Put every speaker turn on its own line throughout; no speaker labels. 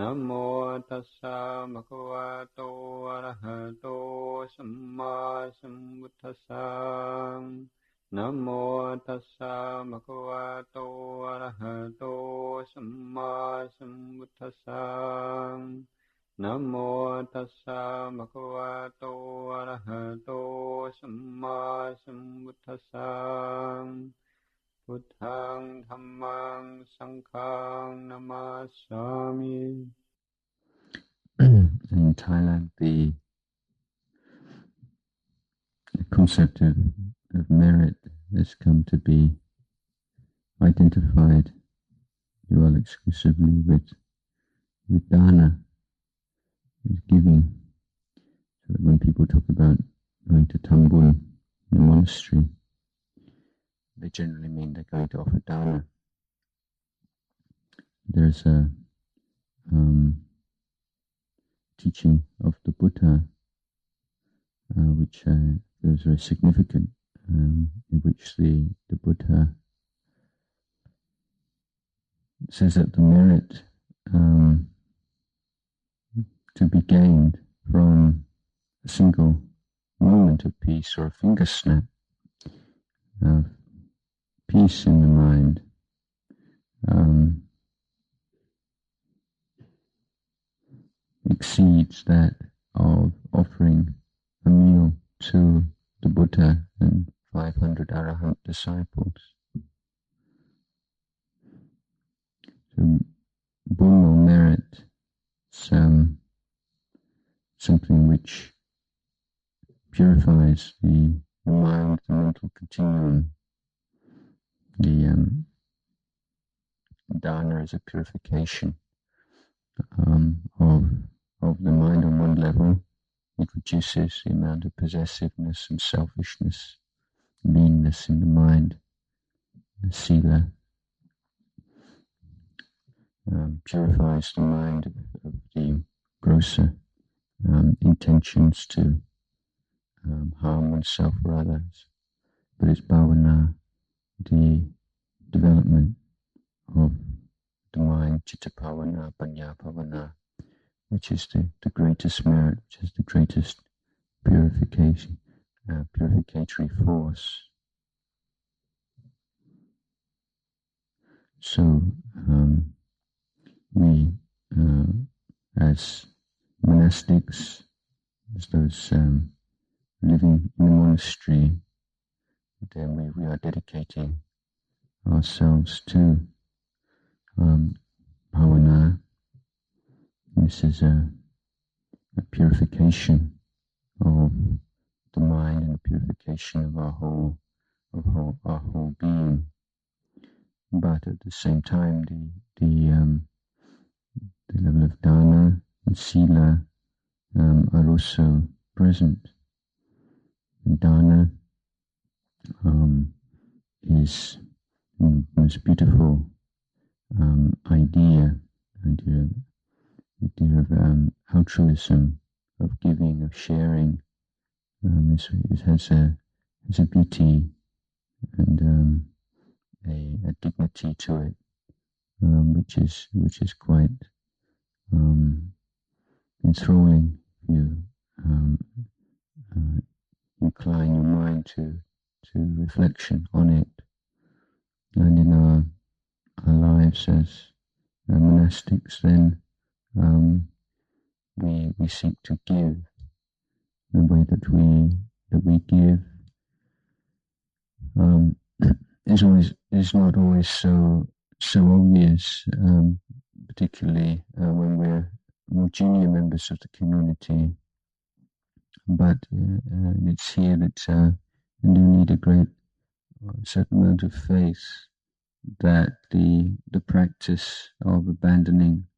นะโมตัสสะภะคะวะโตอะระหะโตสัมมาสัมพุทธัสสะนะโมตัสสะภะคะวะโตอะระหะโตสัมมาสัมพุทธัสสะนะโมตัสสะภะคะวะโตอะระหะโตสัมมาสัมพุทธัสสะพุทธังธัมมังสังฆังนะมาสสามิ
In Thailand, the concept of merit has come to be identified well exclusively with dana, with giving. So that when people talk about going to Tambun, in a monastery, they generally mean they're going to offer dana. There's a teaching of the Buddha which is very significant, in which the Buddha says that the merit to be gained from a single moment of peace or a finger snap of peace in the mind exceeds that of offering a meal to the Buddha and 500 Arahant disciples. So boon or merit is something which purifies the mind, the mental continuum. The dana is a purification of the mind on one level. It reduces the amount of possessiveness and selfishness, meanness in the mind. Sila purifies the mind of the grosser intentions to harm oneself or others. But it's bhavana, the development of the mind, citta bhavana, panya bhavana, which is the greatest merit, which is the greatest purification, purificatory force. So we, as monastics, as those living in a monastery, then we are dedicating ourselves to bhavana. This is a purification of the mind and a purification of our whole being. But at the same time, the level of dana and sila are also present. And dana is the most beautiful idea of altruism, of giving, of sharing. It has a beauty and a dignity to it, which is quite enthralling. You incline your mind to reflection on it, and in our lives as monastics, then we seek to give. The way that we give is not always so obvious, particularly when we're more junior members of the community. But it's here that you do need a certain amount of faith that the practice of abandoning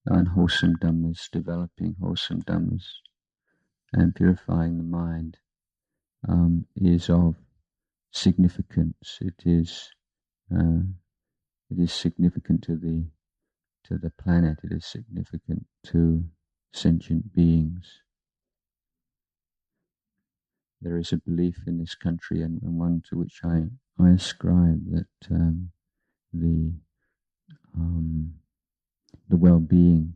unwholesome dhammas, developing wholesome dhammas, and purifying the mind is of significance. It is significant to the planet. It is significant to sentient beings. There is a belief in this country, and one to which I ascribe, that the well-being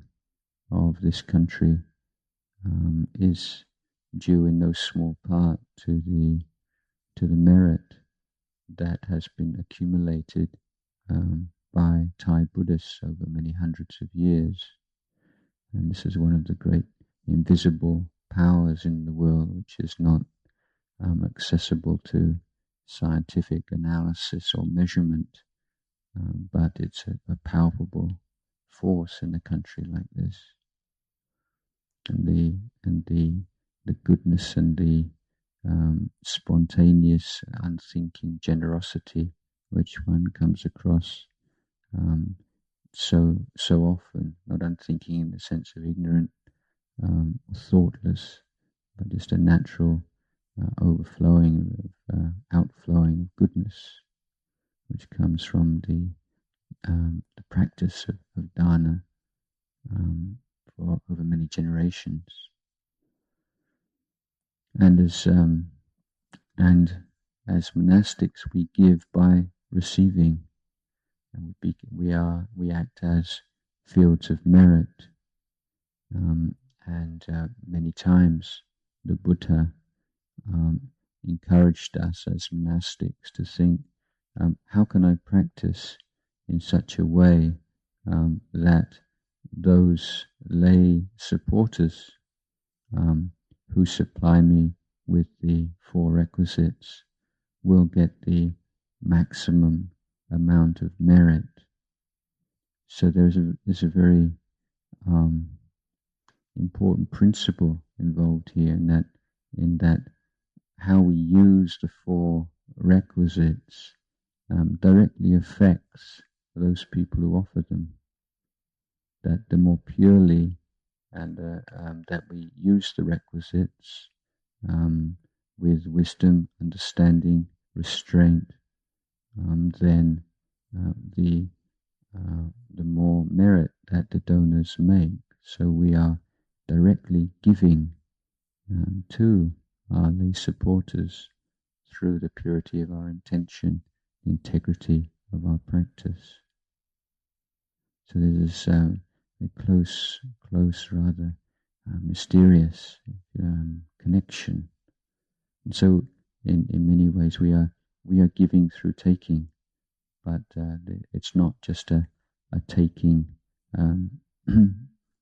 of this country is due in no small part to the merit that has been accumulated by Thai Buddhists over many hundreds of years. And this is one of the great invisible powers in the world, which is not accessible to scientific analysis or measurement, but it's a palpable force in a country like this. And the goodness and the spontaneous, unthinking generosity which one comes across so often, not unthinking in the sense of ignorant, thoughtless, but just a natural overflowing outflowing of goodness, which comes from the practice of dana for over many generations. And as monastics, we give by receiving, and we act as fields of merit. And many times the Buddha encouraged us as monastics to think, how can I practice in such a way that those lay supporters who supply me with the 4 requisites will get the maximum amount of merit. So there's a very important principle involved here, in that how we use the 4 requisites directly affects those people who offer them. That the more purely and that we use the requisites with wisdom, understanding, restraint, then the more merit that the donors make. So we are directly giving to our lay supporters through the purity of our intention, the integrity of our practice. So there's a close, rather mysterious connection. And so, in many ways, we are giving through taking, but it's not just a taking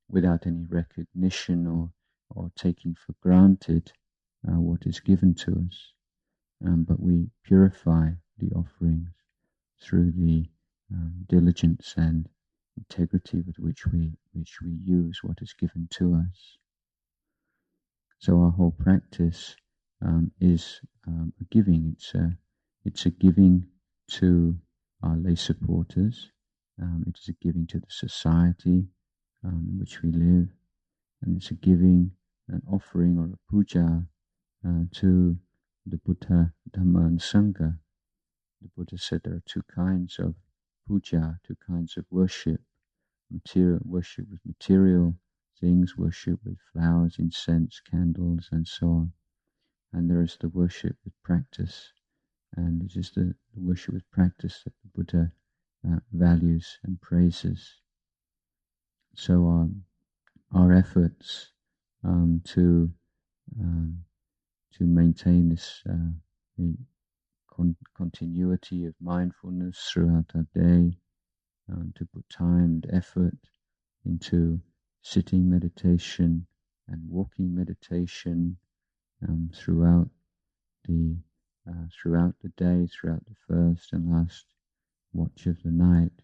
without any recognition or taking for granted what is given to us, but we purify the offerings through the diligence and integrity with which we use what is given to us. So our whole practice is a giving. It's a giving to our lay supporters. It is a giving to the society in which we live, and it's a giving, an offering or a puja to the Buddha, Dhamma, and Sangha. The Buddha said there are 2 kinds of puja, 2 kinds of worship: worship with material things, worship with flowers, incense, candles, and so on. And there is the worship with practice, and it is the worship with practice that the Buddha values and praises. So our efforts to maintain this continuity of mindfulness throughout our day, to put time and effort into sitting meditation and walking meditation throughout the day, throughout the first and last watch of the night.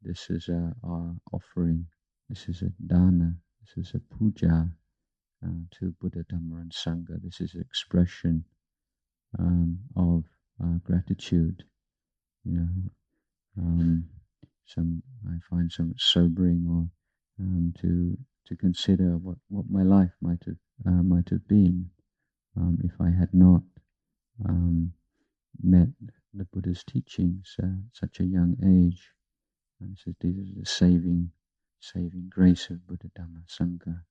This is our offering. This is a dana. This is a puja to Buddha, Dhamma, and Sangha. This is an expression of gratitude. I find somewhat sobering, or to consider what my life might have been if I had not met the Buddha's teachings at such a young age. And so this is the saving grace of Buddha, Dhamma, Sangha.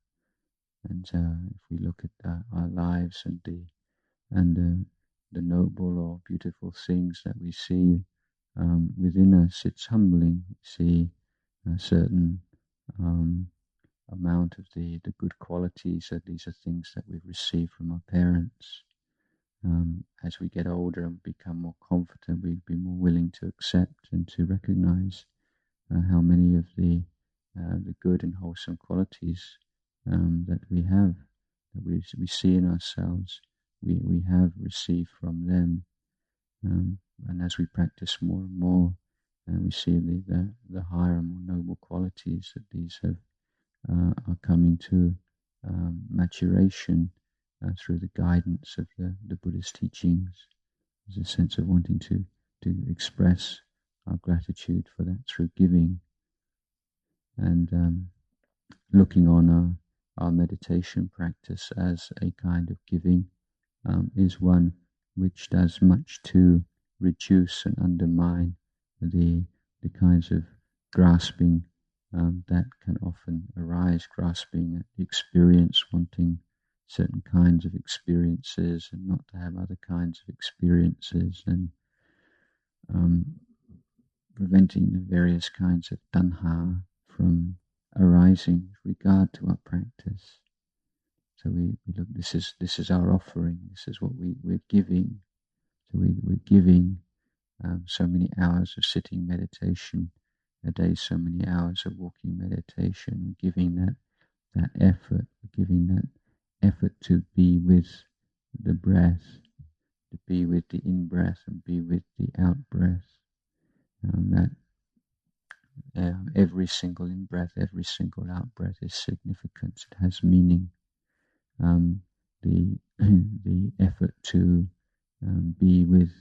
And if we look at our lives and the noble or beautiful things that we see within us, it's humbling. We see certain amount of the good qualities. That these are things that we've received from our parents. As we get older and become more confident, we'd be more willing to accept and to recognize how many of the good and wholesome qualities that we have, that we see in ourselves, we have received from them. And as we practice more and more, we see the higher and more noble qualities that these are coming to maturation through the guidance of the Buddha's teachings. There's a sense of wanting to express our gratitude for that through giving, and looking on our meditation practice as a kind of giving is one which does much to reduce and undermine the kinds of grasping that can often arise, grasping at the experience, wanting certain kinds of experiences and not to have other kinds of experiences, and preventing the various kinds of tanha from arising with regard to our practice. So we look, this is our offering, this is what we're giving. So we're giving so many hours of sitting meditation a day, so many hours of walking meditation, we're giving that effort, we're giving that effort to be with the breath, to be with the in-breath and be with the out-breath. Every single in-breath, every single out-breath is significant, it has meaning. The effort to be with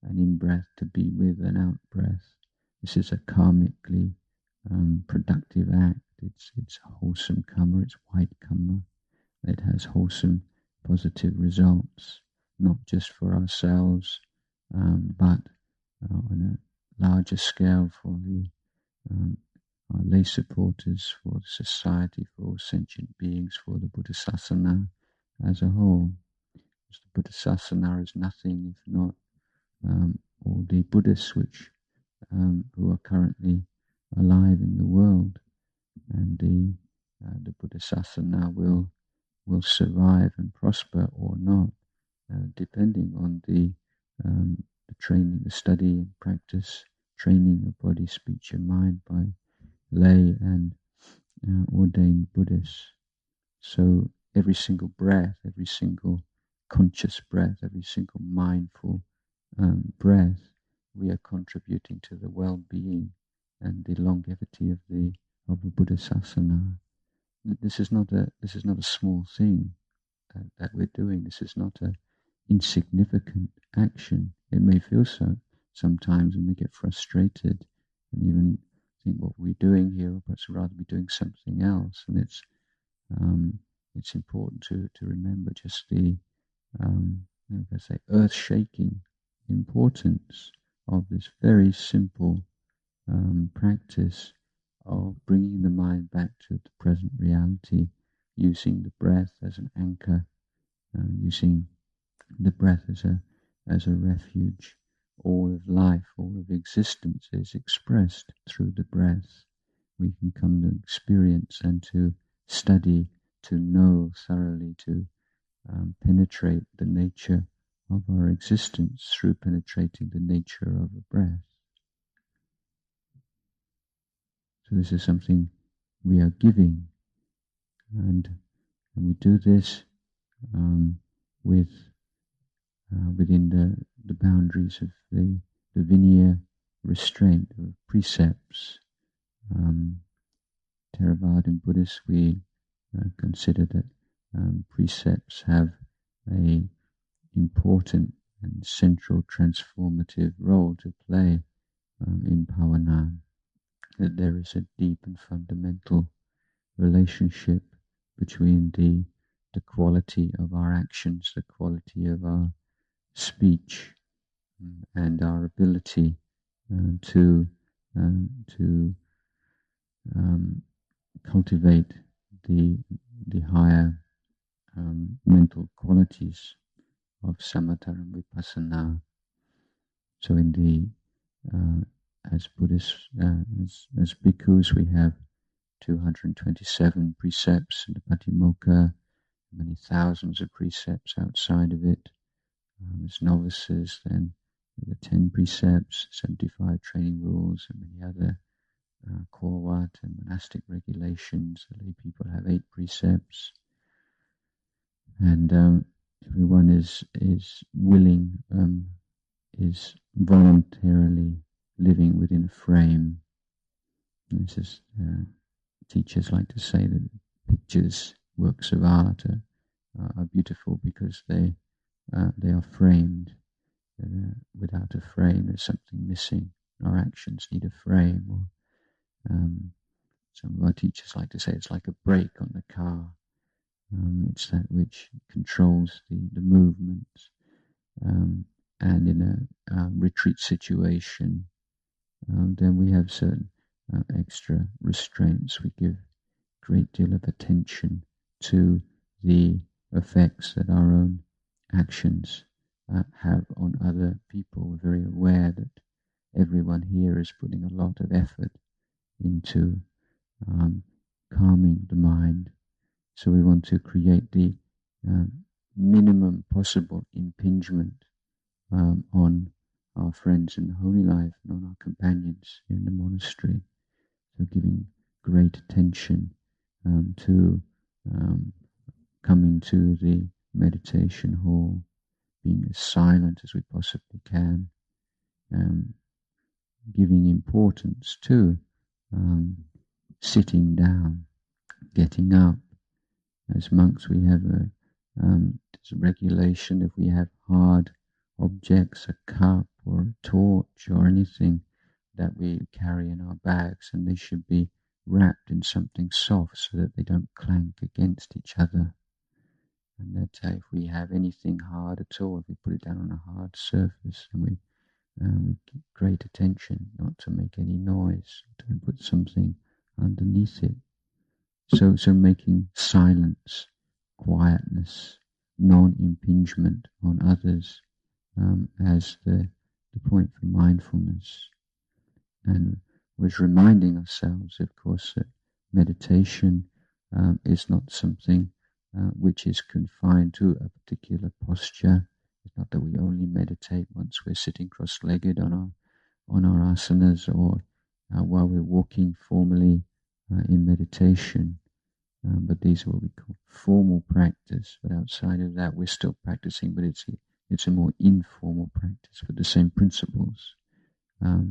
an in-breath, to be with an out-breath, this is a karmically productive act. It's wholesome karma, it's white karma. It has wholesome, positive results, not just for ourselves, but on a larger scale for our lay supporters, for the society, for all sentient beings, for the Buddha Sāsana as a whole. Because the Buddha Sāsana is nothing if not all the Buddhists who are currently alive in the world, and the Buddha Sāsana will survive and prosper or not, depending on the training, the study and practice, training of body, speech and mind by lay and ordained Buddhists. So every single breath, every single conscious breath, every single mindful breath, we are contributing to the well-being and the longevity of the Buddha Sāsana. This is not a small thing that we're doing. This is not an insignificant action. It may feel so sometimes, and we get frustrated and even think what we're doing here, or perhaps rather be doing something else. And it's important to remember just the earth-shaking importance of this very simple practice of bringing the mind back to the present reality, using the breath as an anchor, using the breath as a refuge. All of life, all of existence is expressed through the breath. We can come to experience and to study, to know thoroughly, to penetrate the nature of our existence through penetrating the nature of the breath. So this is something we are giving, and we do this within the boundaries of the Vinaya restraint of precepts. Theravadan Buddhists, we consider that precepts have a important and central transformative role to play in Bhavana. That there is a deep and fundamental relationship between the quality of our actions, the quality of our speech, and our ability to cultivate the higher mental qualities of samatha and vipassana. So in the as Buddhists, as bhikkhus, we have 227 precepts in the Patimokkha, many thousands of precepts outside of it. As novices, then the 10 precepts, 75 training rules, and many other Korwat and monastic regulations. The lay people have 8 precepts, and everyone is willing, is voluntarily living within a frame. And this is teachers like to say that pictures, works of art, are beautiful because they are framed. Without a frame, there's something missing. Our actions need a frame. Or some of our teachers like to say it's like a brake on the car. It's that which controls the movement. And in a retreat situation, then we have certain extra restraints. We give a great deal of attention to the effects that our own actions have on other people. We're very aware that everyone here is putting a lot of effort into calming the mind. So we want to create the minimum possible impingement on our friends in the holy life and on our companions in the monastery. So giving great attention to coming to the meditation hall, being as silent as we possibly can, giving importance to sitting down, getting up. As monks, we have there's a regulation. If we have hard objects, a cup or a torch or anything that we carry in our bags, and they should be wrapped in something soft so that they don't clank against each other. And that if we have anything hard at all, if we put it down on a hard surface, and we give great attention not to make any noise, to put something underneath it. So making silence, quietness, non-impingement on others as the point for mindfulness. And was reminding ourselves, of course, that meditation is not something which is confined to a particular posture. It's not that we only meditate once we're sitting cross-legged on our asanas, or while we're walking formally in meditation. But these are what we call formal practice. But outside of that, we're still practicing, but it's a more informal practice. But the same principles are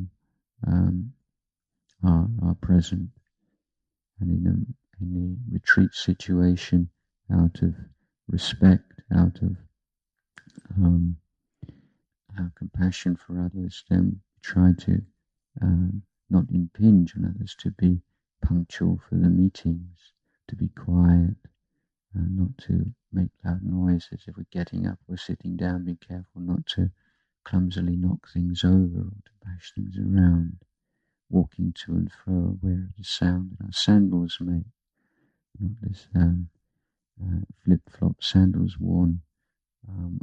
present. And in the retreat situation, out of respect, out of our compassion for others, then we try to not impinge on others, to be punctual for the meetings, to be quiet, not to make loud noises. If we're getting up or sitting down, be careful not to clumsily knock things over or to bash things around. Walking to and fro, aware of the sound that our sandals make, not this flip-flop sandals worn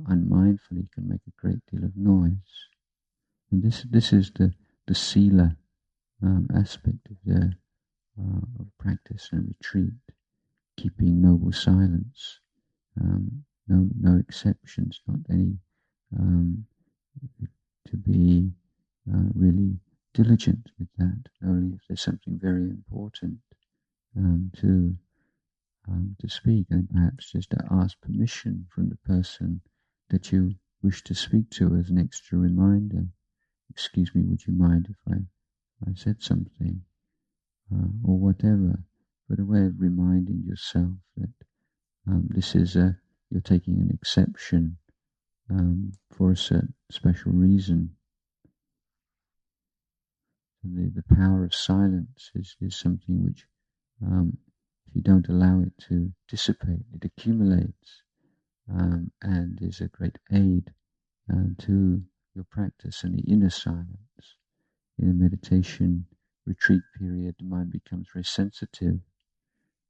unmindfully can make a great deal of noise. And this is the sila aspect of practice and retreat, keeping noble silence, no exceptions, not any to be really diligent with that, only if there's something very important to speak, and perhaps just to ask permission from the person that you wish to speak to as an extra reminder. Excuse me, would you mind if I said something, or whatever, but a way of reminding yourself that this is you're taking an exception for a certain special reason. The power of silence is something which, if you don't allow it to dissipate, it accumulates and is a great aid to your practice and the inner silence. In a meditation retreat period, the mind becomes very sensitive,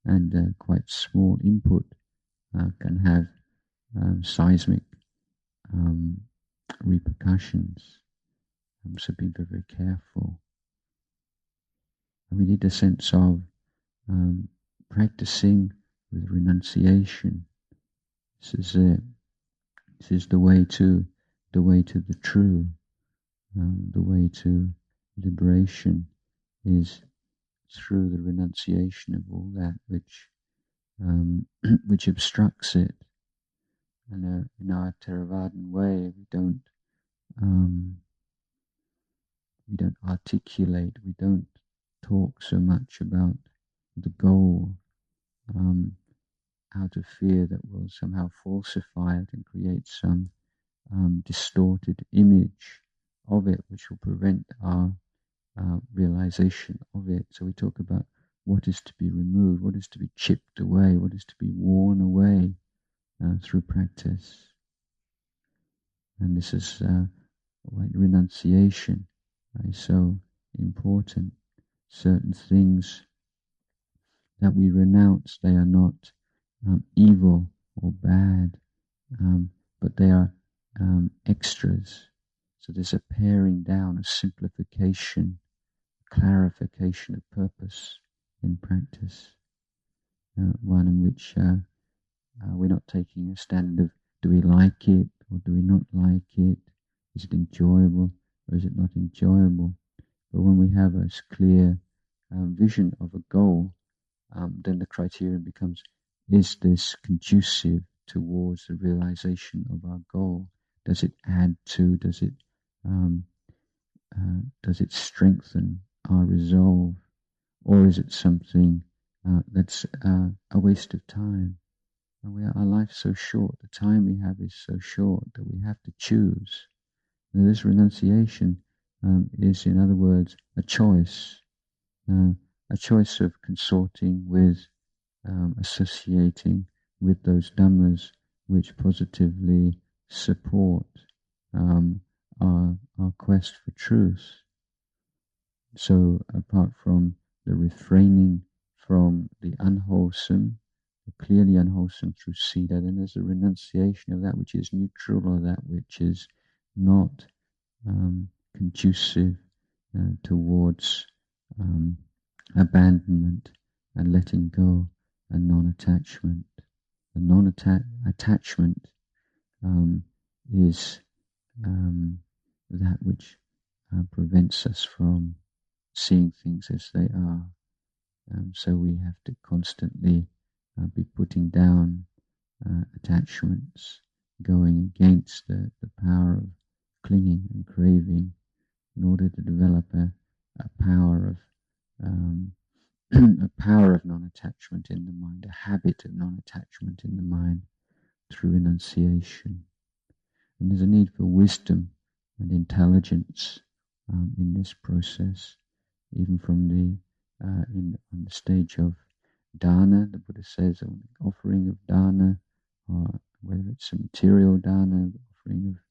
and quite small input can have seismic repercussions. So be very, very careful. And we need a sense of practicing with renunciation. This is it. This is the way to the true. The way to liberation is through the renunciation of all that which obstructs it. And in our Theravadan way, we don't articulate, we don't talk so much about the goal, out of fear that we'll somehow falsify it and create some distorted image of it, which will prevent our realization of it. So we talk about what is to be removed, what is to be chipped away, what is to be worn away through practice. And this is why renunciation is so important. Certain things that we renounce, they are not evil or bad, but they are extras. So there's a paring down, a simplification, clarification of purpose in practice. One in which we're not taking a stand of do we like it or do we not like it? Is it enjoyable or is it not enjoyable? But when we have a clear vision of a goal, then the criterion becomes, is this conducive towards the realization of our goal? Does it add to, does it strengthen our resolve? Or is it something that's a waste of time? Our life's so short, the time we have is so short that we have to choose. Now, this renunciation is, in other words, a choice of consorting with, associating with those Dhammas which positively support our quest for truth. So apart from the refraining from the unwholesome, the clearly unwholesome through sila, then there's a renunciation of that which is neutral or that which is not conducive towards abandonment and letting go and non-attachment. The non-attachment is that which prevents us from seeing things as they are. So we have to constantly be putting down attachments, going against the power of clinging and craving in order to develop a power of a power of non-attachment in the mind, a habit of non-attachment in the mind through renunciation. And there's a need for wisdom and intelligence in this process, even from on the stage of dana. The Buddha says an offering of dana, or whether it's a material dana, offering of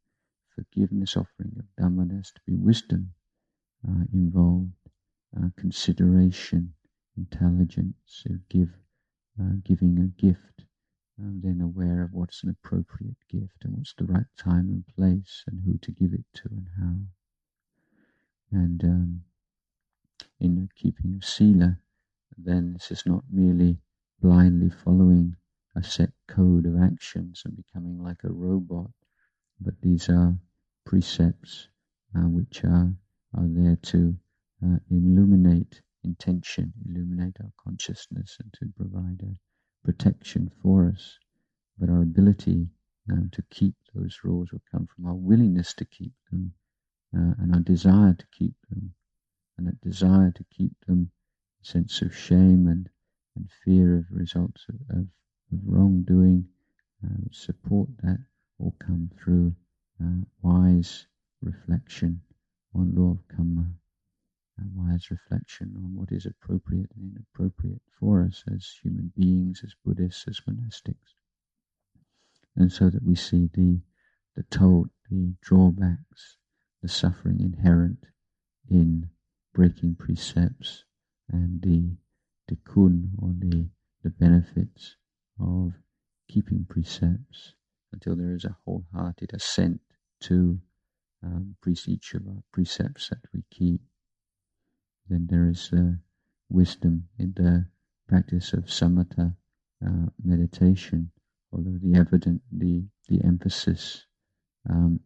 forgiveness, offering of Dhamma, there has to be wisdom involved, consideration, intelligence, so giving a gift, then aware of what's an appropriate gift and what's the right time and place and who to give it to and how. And in the keeping of sila, then this is not merely blindly following a set code of actions and becoming like a robot, but these are precepts which are there to illuminate intention, illuminate our consciousness, and to provide a protection for us. But our ability to keep those rules will come from our willingness to keep them and our desire to keep them. And that desire to keep them, sense of shame and fear of results of wrongdoing, support that, all come through wise reflection on law of karma, wise reflection on what is appropriate and inappropriate for us as human beings, as Buddhists, as monastics. And so that we see the drawbacks, the suffering inherent in breaking precepts, and the kun, or the benefits of keeping precepts, until there is a wholehearted assent to each of our precepts that we keep. Then there is wisdom in the practice of samatha meditation, although the emphasis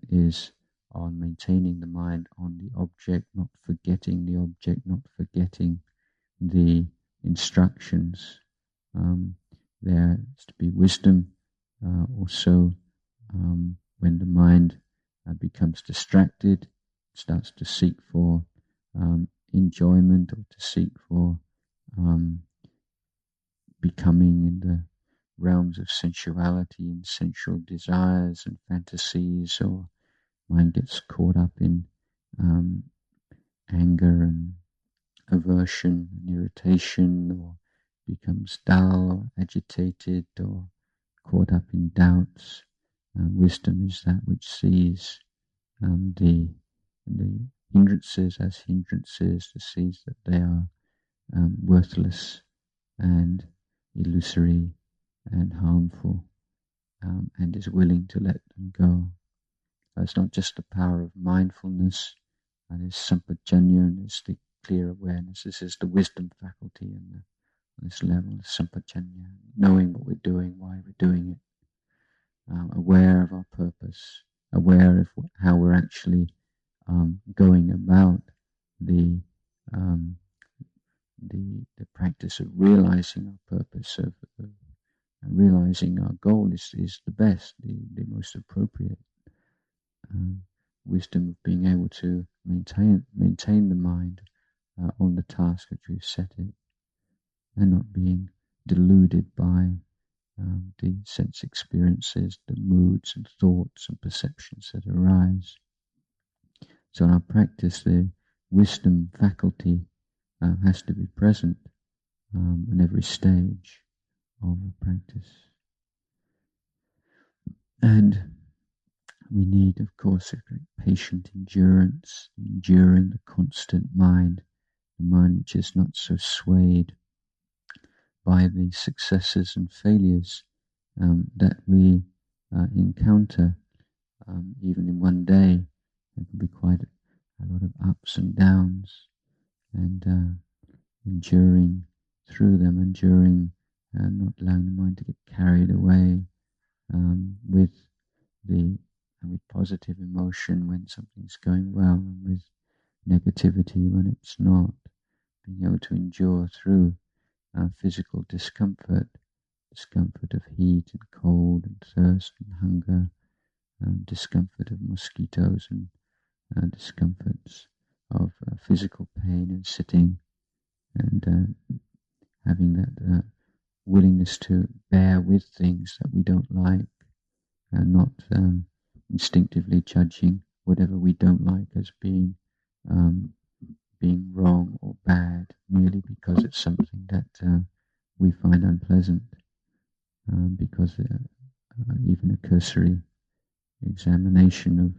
is on maintaining the mind on the object, not forgetting the object, not forgetting the instructions. There is to be wisdom also when the mind becomes distracted, starts to seek for enjoyment or to seek for becoming in the realms of sensuality and sensual desires and fantasies, or mind gets caught up in anger and aversion and irritation, or becomes dull or agitated or caught up in doubts. Wisdom is that which sees the hindrances as hindrances, to sees that they are worthless and illusory and harmful, and is willing to let them go. It's not just the power of mindfulness, and it's sampajanya, and it's the clear awareness. This is the wisdom faculty, and this level of sampajanya, knowing what we're doing, why we're doing it, aware of our purpose, aware of how we're actually going about the practice of realizing our purpose, of realizing our goal is the best, the most appropriate. Wisdom of being able to maintain the mind on the task which we've set it, and not being deluded by the sense experiences, the moods and thoughts and perceptions that arise. So in our practice, the wisdom faculty has to be present in every stage of the practice. And we need, of course, a great patient endurance, enduring the constant mind, the mind which is not so swayed by the successes and failures that we encounter. Even in one day, there can be quite a lot of ups and downs, and enduring through them, enduring, not allowing the mind to get carried away with positive emotion when something's going well, and with negativity when it's not. Being able to endure through physical discomfort of heat and cold and thirst and hunger, discomfort of mosquitoes, and discomforts of physical pain and sitting, and having that willingness to bear with things that we don't like, and not instinctively judging whatever we don't like as being wrong or bad, merely because it's something that we find unpleasant, because even a cursory examination of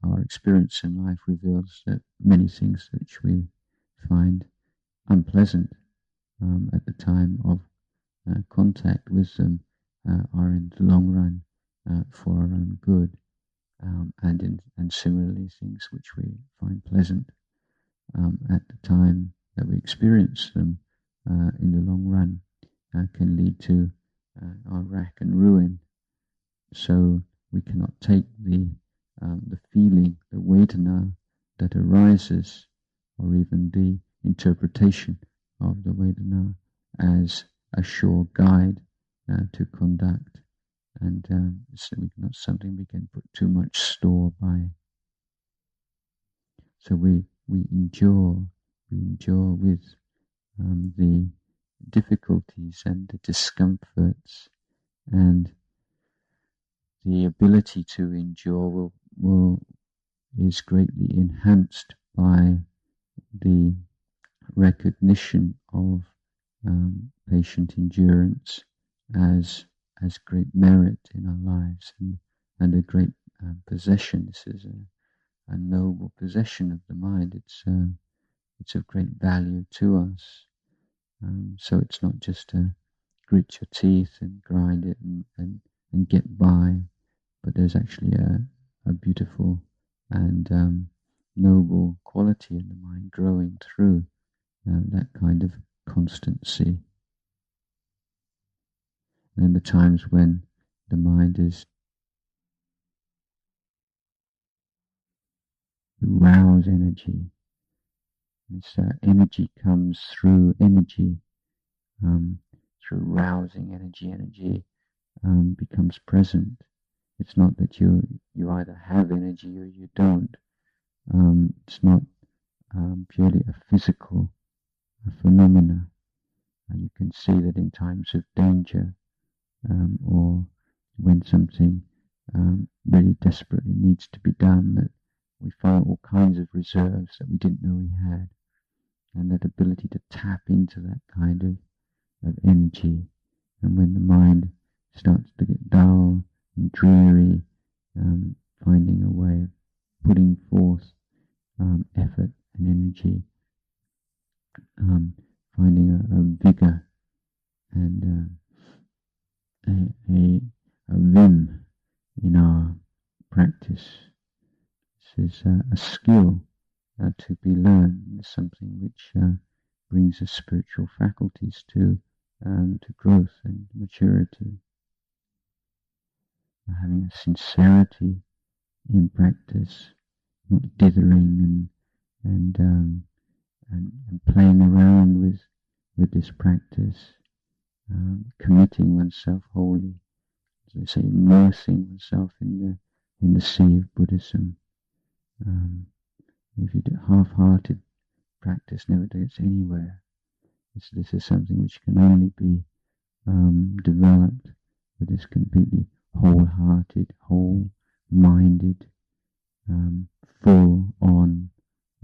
our experience in life reveals that many things which we find unpleasant at the time of contact with them are in the long run for our own good, and similarly things which we find pleasant at the time that we experience them in the long run can lead to our wrack and ruin. So we cannot take the feeling, the vedana that arises, or even the interpretation of the vedana, as a sure guide to conduct, and it's not something we can put too much store by. So we endure with the difficulties and the discomforts, and the ability to endure is greatly enhanced by the recognition of patient endurance as great merit in our lives, and a great possession. This is a noble possession of the mind. It's of great value to us. So it's not just to grit your teeth and grind it and get by, but there's actually a beautiful and noble quality in the mind growing through that kind of constancy And the times when the mind is rouse energy. This energy comes through energy, through rousing energy. Energy becomes present. It's not that you either have energy or you don't. It's not purely a physical phenomena. You can see that in times of danger or when something really desperately needs to be done, that we find all kinds of reserves that we didn't know we had, and that ability to tap into that kind of energy. And when the mind starts to get dull and dreary, finding a way of putting forth effort and energy, finding a vigor and a vim in our practice. This is a skill to be learned. It's something which brings the spiritual faculties to growth and maturity. Having a sincerity in practice, not dithering and playing around with this practice, committing oneself wholly, as they say, immersing oneself in the sea of Buddhism. If you do half-hearted practice, never gets anywhere. This is something which can only be developed with this completely wholehearted, whole-minded, full-on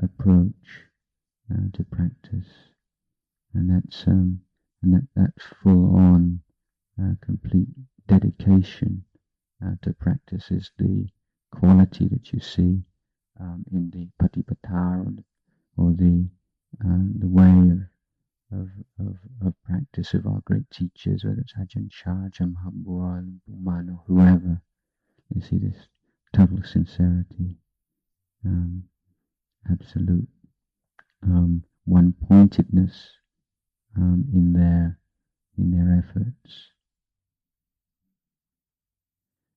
approach to practice, and that full-on, complete dedication to practice is the quality that you see in the Patipatā or the way of practice of our great teachers, whether it's Ajahn Chah, Chamrab, Ubon, or whoever. You see this total sincerity, absolute one-pointedness in their efforts,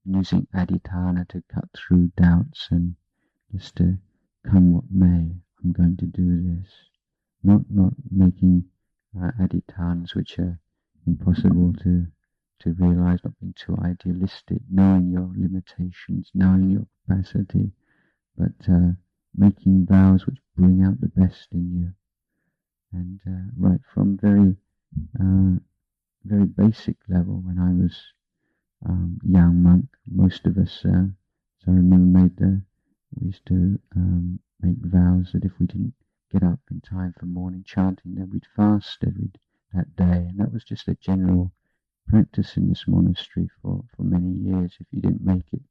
using adhitthana to cut through doubts and just to come what may, I'm going to do this. Not making adhitthans which are impossible to realize, not being too idealistic, knowing your limitations, knowing your capacity, but making vows which bring out the best in you. And right from very basic level, when I was young monk, most of us, so I remember we used to make vows that if we didn't get up in time for morning chanting, then we'd fast that day. And that was just a general practice in this monastery for many years. If you didn't make it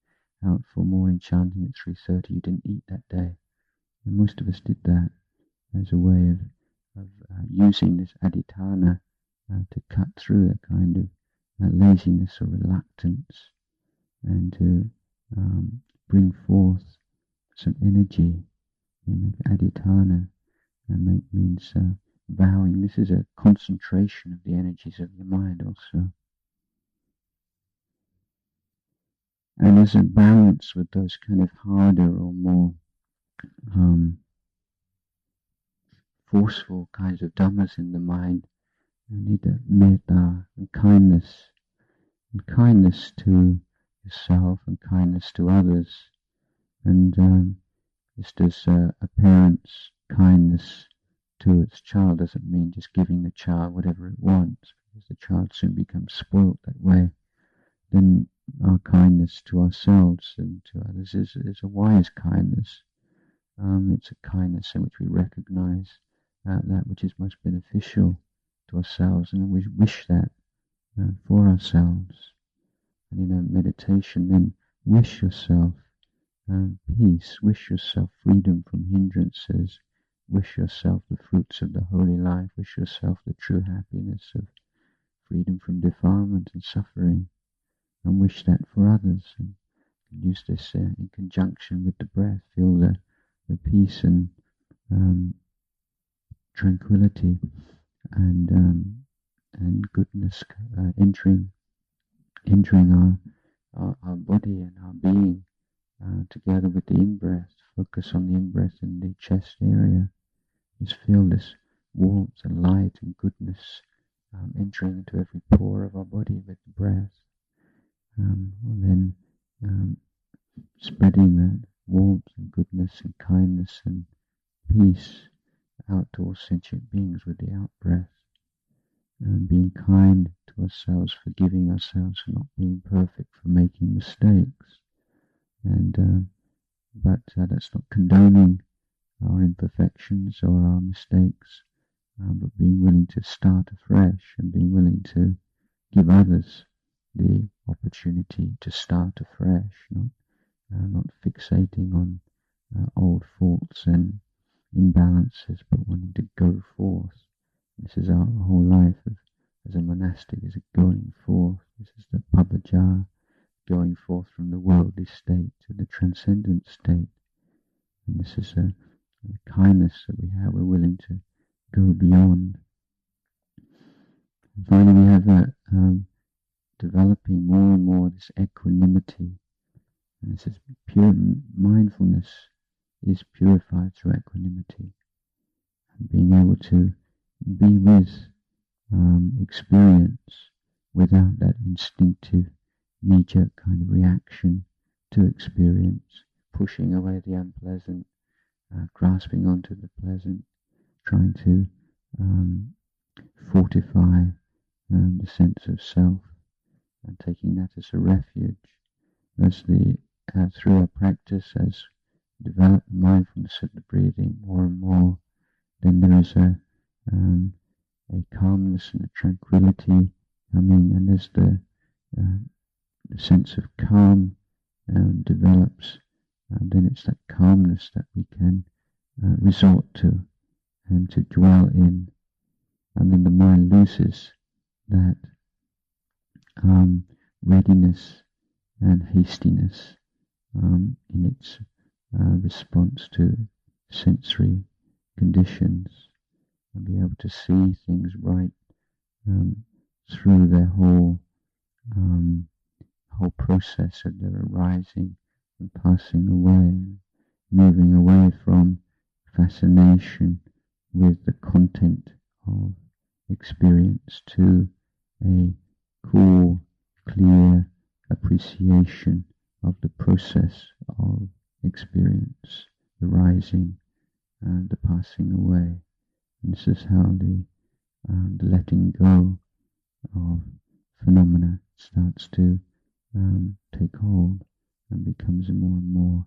out for morning chanting at 3:30, you didn't eat that day. And most of us did that as a way of using this adhitthana to cut through that kind of laziness or reluctance, and to bring forth some energy. You make adhitthana, and means vowing. This is a concentration of the energies of the mind also. And there's a balance with those kind of harder or more forceful kinds of dhammas in the mind. You need the metta and kindness to yourself and kindness to others. And just as a parent's kindness to its child doesn't mean just giving the child whatever it wants, because the child soon becomes spoilt that way. Then our kindness to ourselves and to others is a wise kindness. It's a kindness in which we recognize that which is most beneficial to ourselves, and we wish that for ourselves. And in a meditation, then wish yourself peace, wish yourself freedom from hindrances, wish yourself the fruits of the holy life, wish yourself the true happiness of freedom from defilement and suffering, and wish that for others. And use this in conjunction with the breath. Feel the peace and tranquility and goodness entering entering our body and our being together with the in-breath. Focus on the in-breath in the chest area. Just feel this warmth and light and goodness entering into every pore of our body with the breath. And then spreading that warmth and goodness and kindness and peace out to all sentient beings with the out-breath. And being kind to ourselves, forgiving ourselves for not being perfect, for making mistakes. And but that's not condoning our imperfections or our mistakes, but being willing to start afresh and being willing to give others the opportunity to start afresh, not fixating on old faults and imbalances, but wanting to go forth. This is our whole life as a monastic, is a going forth. This is the pabbaja, going forth from the worldly state to the transcendent state. And this is a kindness that we have. We're willing to go beyond. And finally, we have developing more and more this equanimity. And this is pure mindfulness is purified through equanimity. And being able to be with experience without that instinctive knee-jerk kind of reaction to experience, pushing away the unpleasant, grasping onto the pleasant, trying to fortify the sense of self, and taking that as a refuge. As through our practice, as we develop the mindfulness of the breathing more and more, then there is a calmness and a tranquility coming, and as the sense of calm develops, then it's that calmness that we can resort to and to dwell in, and then the mind loses that readiness and hastiness in its response to sensory conditions, and be able to see things right through their whole process of their arising and passing away, moving away from fascination with the content of experience to a cool, clear appreciation of the process of experience, the rising and the passing away. And this is how the letting go of phenomena starts to take hold and becomes more and more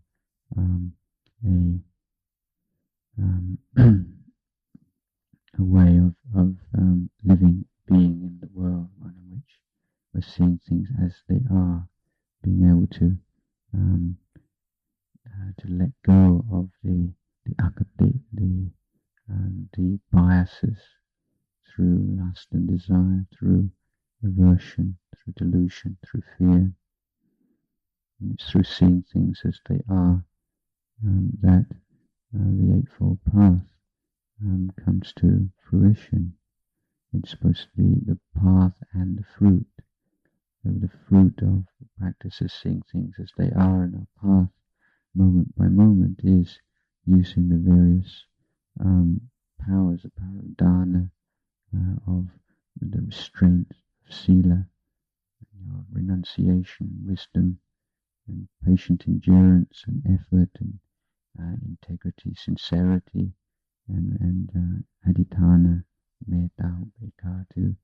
a way of living, being in the world, one in which we're seeing things as they are, being able to let go of the akati, the biases through lust and desire, through aversion, through delusion, through fear. And it's through seeing things as they are that the Eightfold Path comes to fruition. It's supposed to be the path and the fruit. So the fruit of the practice is seeing things as they are, and our path, moment by moment, is using the various powers, the power of dana, of the restraint of sila, renunciation, wisdom, and patient endurance, and effort, and integrity, sincerity, and adhitthana, metta, upekkha, to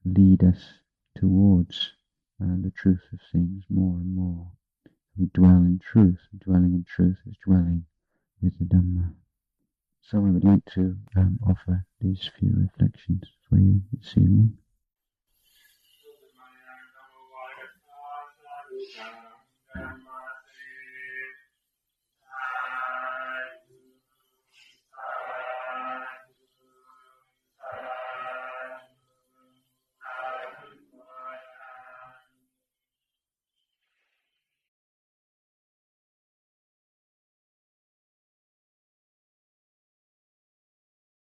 lead us towards the truth of things more and more. We dwell in truth. Dwelling in truth is dwelling with the Dhamma. So I would like to offer these few reflections for you this evening.